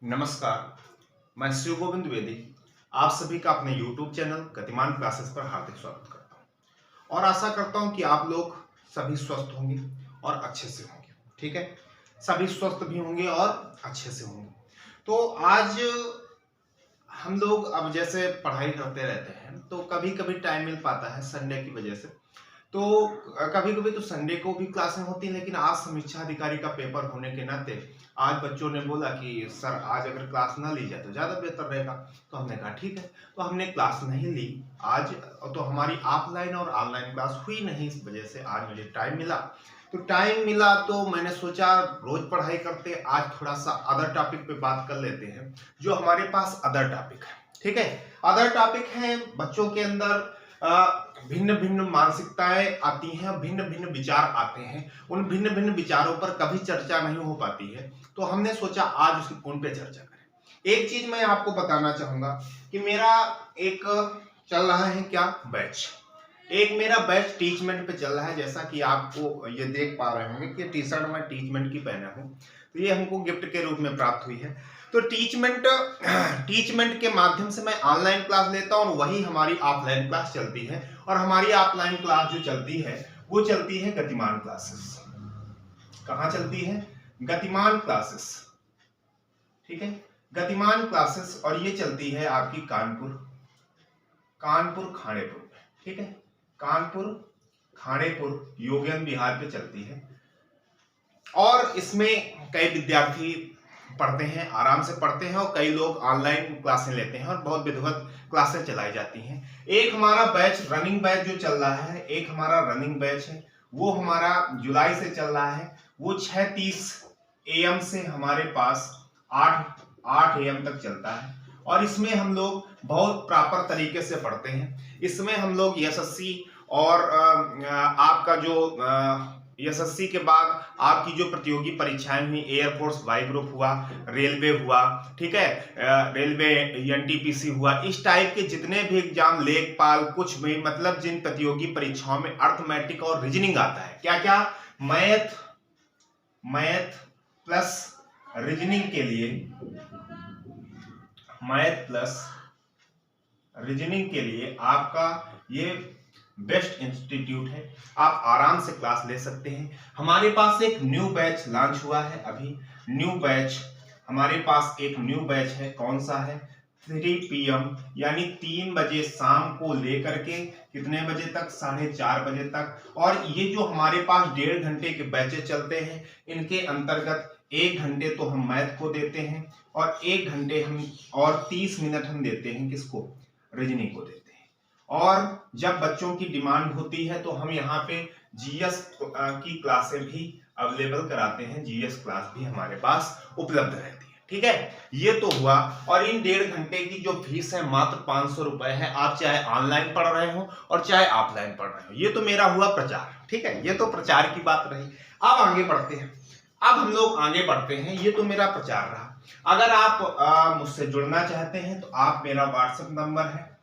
नमस्कार, मैं शिव गोविंद द्विवेदी आप सभी का अपने YouTube चैनल गतिमान क्लासेस पर हार्दिक स्वागत करता हूं और आशा करता हूं कि आप लोग सभी स्वस्थ होंगे और अच्छे से होंगे। ठीक है, सभी स्वस्थ भी होंगे और अच्छे से होंगे। तो आज हम लोग अब जैसे पढ़ाई करते रहते हैं तो कभी कभी टाइम मिल पाता है संडे की वजह से। तो कभी कभी तो संडे को भी क्लासें होती हैं, लेकिन आज समीक्षा अधिकारी का पेपर होने के नाते आज बच्चों ने बोला कि सर आज अगर क्लास ना ली जाए तो ज़्यादा बेहतर रहेगा। तो हमने कहा ठीक है, तो हमने क्लास नहीं ली आज। तो हमारी ऑफलाइन और ऑनलाइन क्लास हुई नहीं, इस वजह से आज मुझे टाइम मिला। तो टाइम मिला तो मैंने सोचा रोज पढ़ाई करते आज थोड़ा सा अदर टॉपिक पे बात कर लेते हैं, जो हमारे पास अदर टॉपिक है। ठीक है, अदर टॉपिक है बच्चों के अंदर भिन्न भिन्न मानसिकताएं आती हैं, भिन्न भिन्न विचार आते हैं। उन भिन्न भिन्न विचारों पर कभी चर्चा नहीं हो पाती है, तो हमने सोचा आज उन पे चर्चा करें। एक चीज मैं आपको बताना चाहूंगा कि मेरा एक चल रहा है क्या बैच, एक मेरा बैच टीचमेंट पे चल रहा है। जैसा कि आपको ये देख पा रहे होंगे कि टी शर्ट मैं टीचमेंट की पहना हूं, तो ये हमको गिफ्ट के रूप में प्राप्त हुई है। तो टीचमेंट के माध्यम से मैं ऑनलाइन क्लास लेता हूं और वही हमारी ऑफलाइन क्लास चलती है। और हमारी ऑफलाइन क्लास जो चलती है वो चलती है गतिमान क्लासेस। कहां चलती है? गतिमान क्लासेस। ठीक है, गतिमान क्लासेस, और ये चलती है आपकी कानपुर खाड़ेपुर में। ठीक है, कानपुर खाड़ेपुर योगियन बिहार पे चलती है और इसमें कई विद्यार्थी पढ़ते हैं, आराम से पढ़ते हैं, और कई लोग ऑनलाइन क्लासें लेते हैं और बहुत विधिवत क्लासें चलाई जाती हैं। एक हमारा बैच रनिंग बैच जो चल रहा है, एक हमारा रनिंग बैच है, वो हमारा जुलाई से चल रहा है। वो 6:30 AM से हमारे पास 8 AM तक चलता है और इसमें हम लोग बहुत प्रॉपर तरीके से पढ़ते हैं। इसमें हम लोग SSC और आपका जो एसएससी के बाद आपकी जो प्रतियोगी परीक्षाएं हुई, एयरफोर्स वाई ग्रुप हुआ, रेलवे हुआ, ठीक है, रेलवे एनटीपीसी हुआ, इस टाइप के जितने भी एग्जाम, लेखपाल, कुछ भी, मतलब जिन प्रतियोगी परीक्षाओं में अर्थमेटिक और रीजनिंग आता है, क्या क्या, मैथ प्लस रीजनिंग के लिए, मैथ प्लस रीजनिंग के लिए आपका ये बेस्ट इंस्टीट्यूट है। आप आराम से क्लास ले सकते हैं। हमारे पास एक न्यू बैच लॉन्च हुआ है अभी, न्यू बैच, हमारे पास एक न्यू बैच है। कौन सा है? 3 PM, यानी 3 बजे शाम को लेकर के कितने बजे तक? 4:30 बजे तक। और ये जो हमारे पास 1.5 घंटे के बैचेस चलते हैं, इनके अंतर्गत 1 घंटे तो हम मैथ को देते हैं और 1 घंटे हम और 30 मिनट हम देते हैं किसको? रीजनिंग को देते हैं। और जब बच्चों की डिमांड होती है तो हम यहाँ पे जीएस की क्लासें भी अवेलेबल कराते हैं, जीएस क्लास भी हमारे पास उपलब्ध रहती है। ठीक है, ये तो हुआ। और इन 1.5 घंटे की जो फीस है मात्र 500 रुपए है, आप चाहे ऑनलाइन पढ़ रहे हो और चाहे ऑफलाइन पढ़ रहे हो। ये तो मेरा हुआ प्रचार। ठीक है, ये तो प्रचार की बात रही। अब आगे बढ़ते हैं, अब हम लोग आगे बढ़ते हैं। ये तो मेरा प्रचार रहा। अगर आप मुझसे जुड़ना चाहते हैं तो आप, मेरा व्हाट्सएप नंबर है,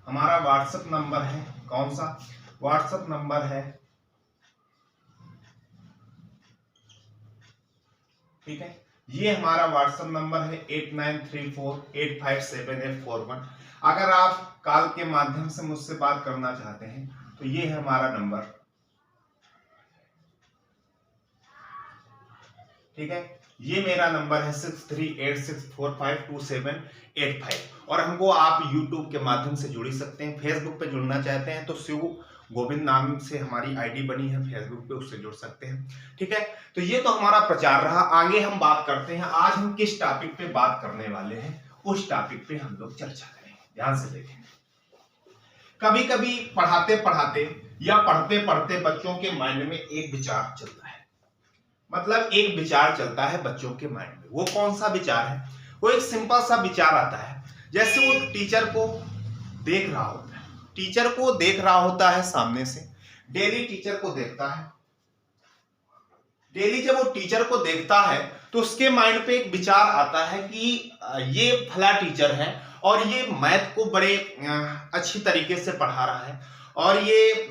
हमारा व्हाट्सएप नंबर है, कौन सा? व्हाट्सएप नंबर है, ठीक है, ये हमारा व्हाट्सएप नंबर है 8934857841। अगर आप कॉल के माध्यम से मुझसे बात करना चाहते हैं तो ये है हमारा नंबर। ठीक है, ये मेरा नंबर है 6386452785। और हमको आप YouTube के माध्यम से जुड़ सकते हैं। फेसबुक पे जुड़ना चाहते हैं तो शिव गोविंद नाम से हमारी आईडी बनी है फेसबुक पे, उससे जुड़ सकते हैं। ठीक है, तो ये तो हमारा प्रचार रहा। आगे हम बात करते हैं, आज हम किस टॉपिक पे बात करने वाले हैं, उस टॉपिक पे हम लोग चर्चा करेंगे। ध्यान से देखें, कभी कभी पढ़ाते पढ़ाते या पढ़ते पढ़ते बच्चों के माइंड में एक विचार चलता है, मतलब एक विचार चलता है बच्चों के माइंड में। वो कौन सा विचार है? वो एक सिंपल सा विचार आता है, जैसे वो टीचर को देख रहा होता है, टीचर को देख रहा होता है सामने से, डेली टीचर को देखता है। डेली जब वो टीचर को देखता है तो उसके माइंड पे एक विचार आता है कि ये फला टीचर है और ये मैथ को बड़े अच्छी तरीके से पढ़ा रहा है और ये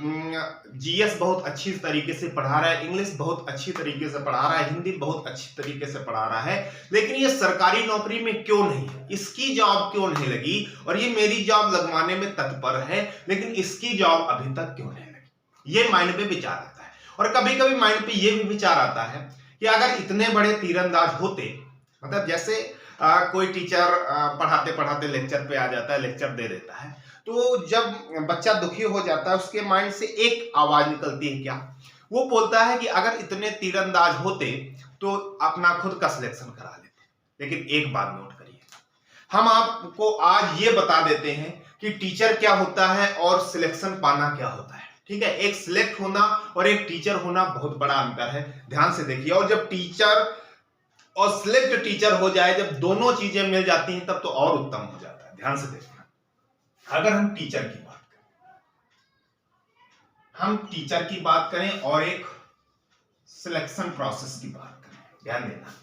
जीएस बहुत अच्छी तरीके से पढ़ा रहा है, इंग्लिश बहुत अच्छी तरीके से पढ़ा रहा है, हिंदी बहुत अच्छी तरीके से पढ़ा रहा है, लेकिन ये सरकारी नौकरी में क्यों नहीं है, इसकी जॉब क्यों नहीं लगी, और ये मेरी जॉब लगवाने में तत्पर है लेकिन इसकी जॉब अभी तक क्यों नहीं लगी, ये माइंड पे विचार आता है। और कभी कभी माइंड पे ये भी विचार आता है कि अगर इतने बड़े तीरंदाज होते, मतलब जैसे कोई टीचर पढ़ाते पढ़ाते लेक्चर पे आ जाता है, लेक्चर दे देता है, तो जब बच्चा दुखी हो जाता है उसके माइंड से एक आवाज निकलती है, क्या वो बोलता है कि अगर इतने तीरंदाज होते तो अपना खुद का सिलेक्शन करा लेते। लेकिन एक बात नोट करिए, हम आपको आज ये बता देते हैं कि टीचर क्या होता है और सिलेक्शन पाना क्या होता है। ठीक है, एक सिलेक्ट होना और एक टीचर होना बहुत बड़ा अंतर है, ध्यान से देखिए। और जब टीचर और सिलेक्ट टीचर हो जाए, जब दोनों चीजें मिल जाती हैं तब तो और उत्तम हो जाता है। ध्यान से देखना, अगर हम टीचर की बात करें, हम टीचर की बात करें और एक सिलेक्शन प्रोसेस की बात करें, ध्यान देना।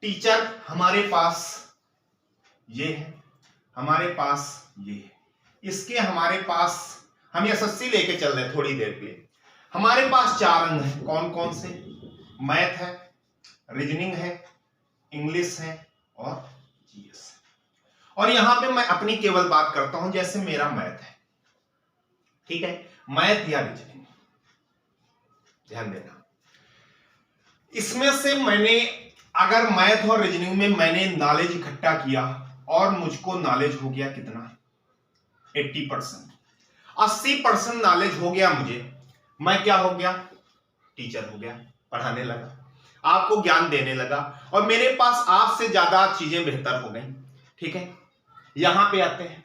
टीचर हमारे पास ये है, हमारे पास ये है, इसके हमारे पास हम एसएससी लेके चल रहे थोड़ी देर के लिए, हमारे पास 4 अंग है। कौन कौन से? मैथ है, रीजनिंग है, इंग्लिश है और जीएस है। और यहां पे मैं अपनी केवल बात करता हूं, जैसे मेरा मैथ है, ठीक है, मैथ या रीजनिंग, ध्यान देना। इसमें से मैंने अगर मैथ और रीजनिंग में मैंने नॉलेज इकट्ठा किया और मुझको नॉलेज हो गया कितना? 80%, 80% नॉलेज हो गया मुझे, मैं क्या हो गया? टीचर हो गया, पढ़ाने लगा, आपको ज्ञान देने लगा और मेरे पास आपसे ज्यादा चीजें बेहतर हो गई। ठीक है, यहां पे आते हैं,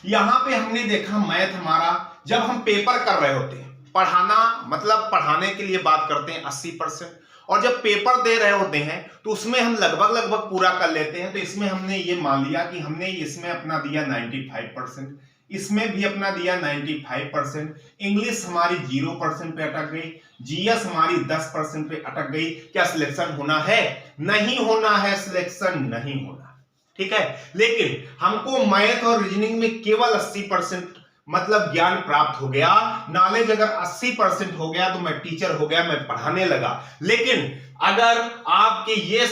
यहां पे हमने देखा मैथ हमारा, जब हम पेपर कर रहे होते हैं, पढ़ाना मतलब पढ़ाने के लिए बात करते हैं 80%, और जब पेपर दे रहे होते हैं तो उसमें हम लगभग पूरा कर लेते हैं। तो इसमें हमने ये मान लिया कि हमने इसमें अपना दिया 95%, इसमें भी अपना दिया 95%, इंग्लिश हमारी 0% पे अटक गई, जीएस हमारी 10% पे अटक गई। क्या सिलेक्शन होना है? नहीं होना है, सिलेक्शन नहीं होना। ठीक है, लेकिन हमको मैथ और रीजनिंग में केवल 80% मतलब ज्ञान प्राप्त हो गया, नॉलेज अगर 80% हो गया तो मैं टीचर हो गया, मैं पढ़ाने लगा। लेकिन अगर आपके ये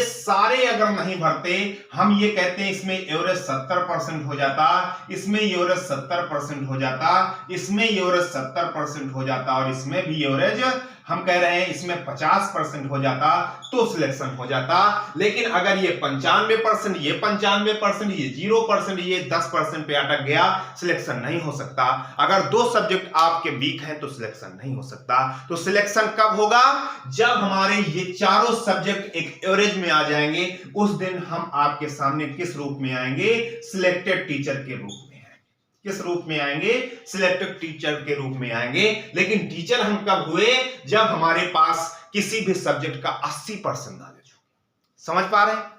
सारे अगर नहीं भरते, हम ये कहते हैं इसमें एवरेज 70% हो जाता, इसमें एवरेज 70% हो जाता, इसमें एवरेज 70% हो जाता और इसमें भी एवरेज हम कह रहे हैं इसमें 50% हो जाता, तो सिलेक्शन हो जाता। लेकिन अगर ये 95%, ये 95%, ये 0%, ये 10% पे अटक गया, सिलेक्शन नहीं हो सकता। अगर 2 सब्जेक्ट आपके वीक हैं तो सिलेक्शन नहीं हो सकता। तो सिलेक्शन कब होगा? जब हमारे ये चारों सब्जेक्ट एक एवरेज में आ जाएंगे, उस दिन हम आपके सामने किस रूप में आएंगे? सिलेक्टेड टीचर के रूप में। किस रूप में आएंगे? सिलेक्टेड टीचर के रूप में आएंगे। लेकिन टीचर हम कब हुए? जब हमारे पास किसी भी सब्जेक्ट का 80% नॉलेज हो। समझ पा रहे हैं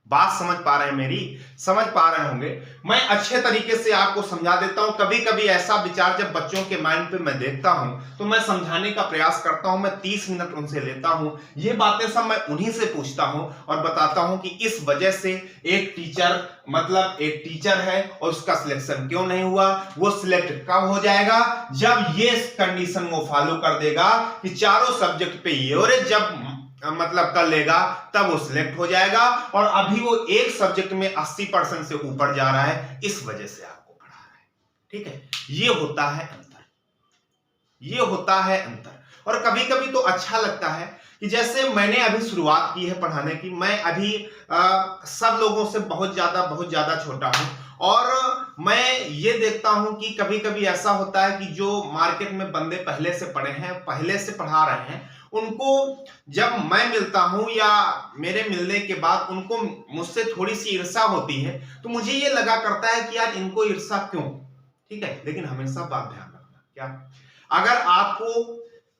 बात? समझ पा रहे हैं मेरी? समझ पा रहे होंगे। मैं अच्छे तरीके से आपको समझा देता हूं। कभी कभी ऐसा विचार जब बच्चों के माइंड पे मैं देखता हूं तो मैं समझाने का प्रयास करता हूं, मैं 30 मिनट उनसे लेता हूं, ये बातें सब मैं उन्हीं से पूछता हूं और बताता हूं कि इस वजह से एक टीचर है और उसका सिलेक्शन क्यों नहीं हुआ। वो सिलेक्ट कब हो जाएगा? जब ये कंडीशन वो फॉलो कर देगा कि चारों सब्जेक्ट पे एवरेज जब कर लेगा, तब वो सिलेक्ट हो जाएगा। और अभी वो एक सब्जेक्ट में 80% से ऊपर जा रहा है, इस वजह से आपको पढ़ा रहा है। ठीक है, ये होता है अंतर, ये होता है अंतर। और कभी कभी तो अच्छा लगता है कि जैसे मैंने अभी शुरुआत की है पढ़ाने की, मैं अभी सब लोगों से बहुत ज्यादा छोटा हूं और मैं ये देखता हूं कि कभी कभी ऐसा होता है कि जो मार्केट में बंदे पहले से पढ़े हैं, पहले से पढ़ा रहे हैं, उनको जब मैं मिलता हूं या मेरे मिलने के बाद उनको मुझसे थोड़ी सी ईर्ष्या होती है, तो मुझे ये लगा करता है कि यार इनको ईर्ष्या क्यों? ठीक है, लेकिन हमेशा बात ध्यान रखना, क्या अगर आपको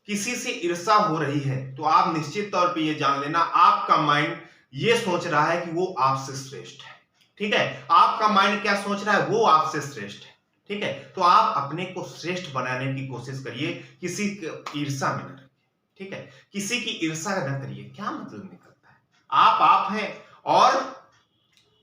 किसी से ईर्ष्या हो रही है तो आप निश्चित तौर पे ये जान लेना, आपका माइंड ये सोच रहा है कि वो आपसे श्रेष्ठ है। ठीक है, आपका माइंड क्या सोच रहा है? वो आपसे श्रेष्ठ है। ठीक है, तो आप अपने को श्रेष्ठ बनाने की कोशिश करिए, किसी की ईर्ष्या में न रहिए। ठीक है, किसी की ईर्ष्या न करिए। क्या मतलब निकलता है? आप हैं और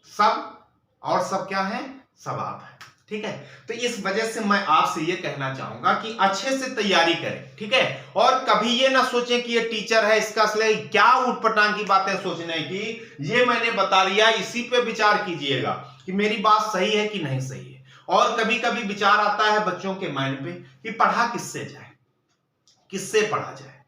सब क्या है? सब आप है। ठीक है। तो इस वजह से मैं आपसे ये कहना चाहूंगा कि अच्छे से तैयारी करें, ठीक है। और कभी ये ना सोचें कि ये टीचर है, इसका असली क्या उटपटांग की बातें सोचने की, ये मैंने बता दिया, इसी पे विचार कीजिएगा कि मेरी बात सही है कि नहीं सही है। और कभी कभी विचार आता है बच्चों के माइंड पे कि पढ़ा किससे जाए, किससे पढ़ा जाए,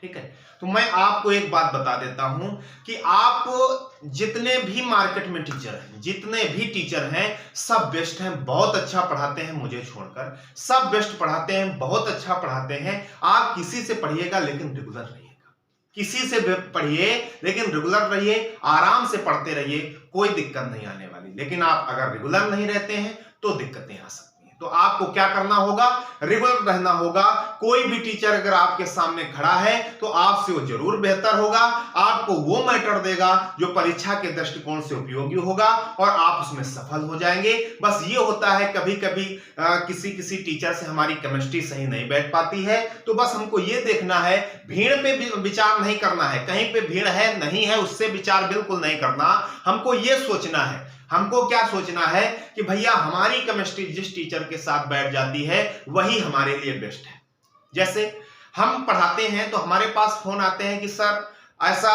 ठीक है। तो मैं आपको एक बात बता देता हूं कि आप जितने भी मार्केट में टीचर हैं, जितने भी टीचर हैं, सब बेस्ट हैं, बहुत अच्छा पढ़ाते हैं, मुझे छोड़कर सब बेस्ट पढ़ाते हैं, बहुत अच्छा पढ़ाते हैं। आप किसी से पढ़िएगा लेकिन रेगुलर रहिएगा, किसी से पढ़िए लेकिन रेगुलर रहिए, आराम से पढ़ते रहिए, कोई दिक्कत नहीं आने वाली। लेकिन आप अगर रेगुलर नहीं रहते हैं तो दिक्कतें आ सकती हैं। तो आपको क्या करना होगा, रेगुलर रहना होगा। कोई भी टीचर अगर आपके सामने खड़ा है तो आपसे वो जरूर बेहतर होगा, आपको वो मैटर देगा जो परीक्षा के दृष्टिकोण से उपयोगी होगा और आप उसमें सफल हो जाएंगे। बस ये होता है कभी कभी किसी टीचर से हमारी केमिस्ट्री सही नहीं बैठ पाती है, तो बस हमको ये देखना है, भीड़ पे विचार नहीं करना है, कहीं पे भीड़ है नहीं है उससे विचार बिल्कुल नहीं करना। हमको ये सोचना है, हमको क्या सोचना है कि भैया हमारी केमिस्ट्री जिस टीचर के साथ बैठ जाती है वही हमारे लिए बेस्ट है। जैसे हम पढ़ाते हैं तो हमारे पास फोन आते हैं कि सर ऐसा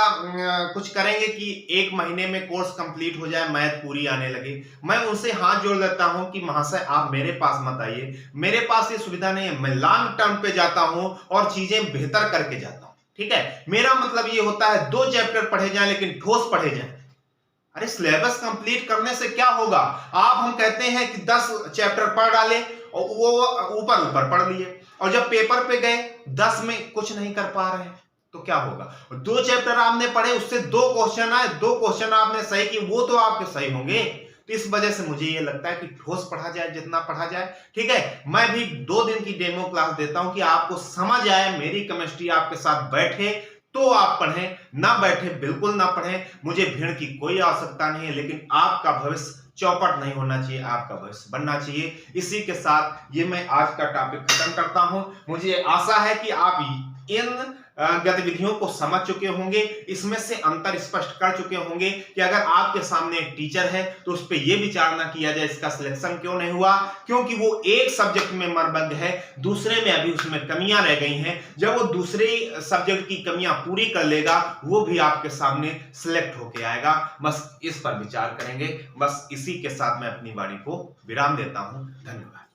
कुछ करेंगे कि 1 महीने में कोर्स कंप्लीट हो जाए, मैथ पूरी आने लगे। मैं उनसे हाथ जोड़ लेता हूं कि महाशय आप मेरे पास मत आइए, मेरे पास ये सुविधा नहीं है, मैं लॉन्ग टर्म पे जाता हूं और चीजें बेहतर करके जाता हूं, ठीक है। मेरा मतलब ये होता है 2 चैप्टर पढ़े जाएं लेकिन ठोस पढ़े जाएं। अरे सिलेबस कंप्लीट करने से क्या होगा, आप हम कहते हैं कि 10 चैप्टर पढ़ डाले और वो ऊपर ऊपर पढ़ लिए, और जब पेपर पे गए 10 में कुछ नहीं कर पा रहे हैं तो क्या होगा। 2 चैप्टर आपने पढ़े, उससे 2 क्वेश्चन आए, 2 क्वेश्चन आपने सही किए, वो तो आपके सही होंगे। तो इस वजह से मुझे ये लगता है कि ठोस पढ़ा जाए जितना पढ़ा जाए, ठीक है। मैं भी 2 दिन की डेमो क्लास देता हूं कि आपको समझ आए, मेरी केमिस्ट्री आपके साथ बैठे तो आप पढ़ें, ना बैठे बिल्कुल ना पढ़ें। मुझे भीड़ की कोई आवश्यकता नहीं है, लेकिन आपका भविष्य चौपट नहीं होना चाहिए, आपका भविष्य बनना चाहिए। इसी के साथ ये मैं आज का टॉपिक खत्म करता हूं। मुझे आशा है कि आप इन गतिविधियों को समझ चुके होंगे, इसमें से अंतर स्पष्ट कर चुके होंगे कि अगर आपके सामने एक टीचर है तो उस पर यह विचार ना किया जाए इसका सिलेक्शन क्यों नहीं हुआ, क्योंकि वो एक सब्जेक्ट में मर्मज्ञ है, दूसरे में अभी उसमें कमियां रह गई हैं। जब वो दूसरे सब्जेक्ट की कमियां पूरी कर लेगा वो भी आपके सामने सिलेक्ट होके आएगा। बस इस पर विचार करेंगे। बस इसी के साथ मैं अपनी वाणी को विराम देता हूं। धन्यवाद।